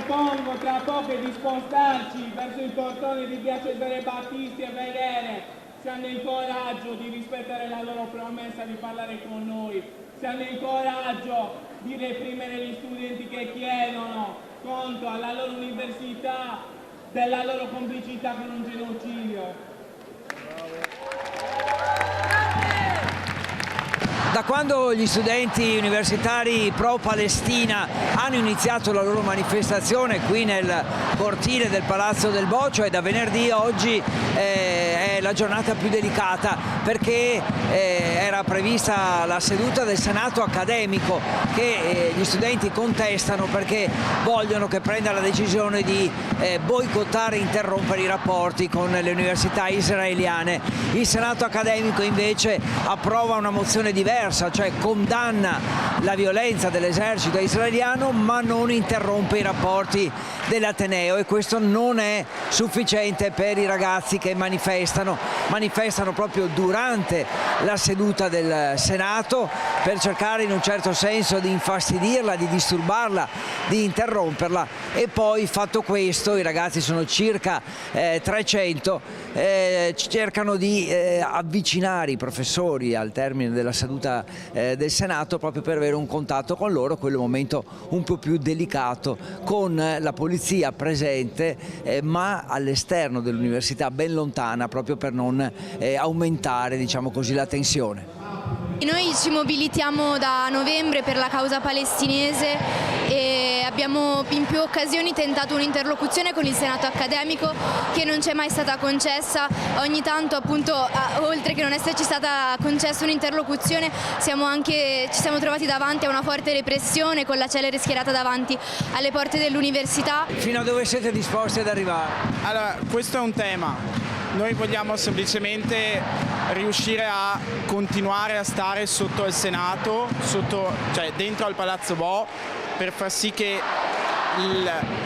propongo tra poco di spostarci verso il portone di via Cesare Battisti e vedere se hanno il coraggio di rispettare la loro promessa di parlare con noi, se hanno il coraggio di reprimere gli studenti che chiedono conto alla loro università della loro complicità con un genocidio. Da quando gli studenti universitari pro-Palestina hanno iniziato la loro manifestazione qui nel cortile del Palazzo del Bocio, e da venerdì a oggi è la giornata più delicata, perché era prevista la seduta del Senato accademico che gli studenti contestano perché vogliono che prenda la decisione di boicottare e interrompere i rapporti con le università israeliane. Il Senato accademico invece approva una mozione diversa, cioè condanna la violenza dell'esercito israeliano ma non interrompe i rapporti dell'Ateneo, e questo non è sufficiente per i ragazzi che manifestano proprio durante la seduta del Senato per cercare in un certo senso di infastidirla, di disturbarla, di interromperla. E poi, fatto questo, i ragazzi sono circa 300, cercano di avvicinare i professori al termine della seduta del Senato proprio per avere un contatto con loro, quello è un momento un po' più delicato, con la polizia presente ma all'esterno dell'università, ben lontana, proprio per non aumentare, diciamo così, la tensione. Noi ci mobilitiamo da novembre per la causa palestinese e abbiamo in più occasioni tentato un'interlocuzione con il Senato accademico che non ci è mai stata concessa. Ogni tanto, appunto, oltre che non esserci stata concessa un'interlocuzione, ci siamo trovati davanti a una forte repressione con la celere schierata davanti alle porte dell'università. Fino a dove siete disposti ad arrivare? Allora, questo è un tema. Noi vogliamo semplicemente riuscire a continuare a stare sotto il Senato, cioè dentro al Palazzo Bo, per far sì che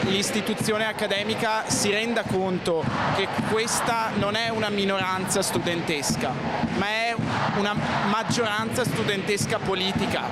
l'istituzione accademica si renda conto che questa non è una minoranza studentesca, ma è una maggioranza studentesca politica.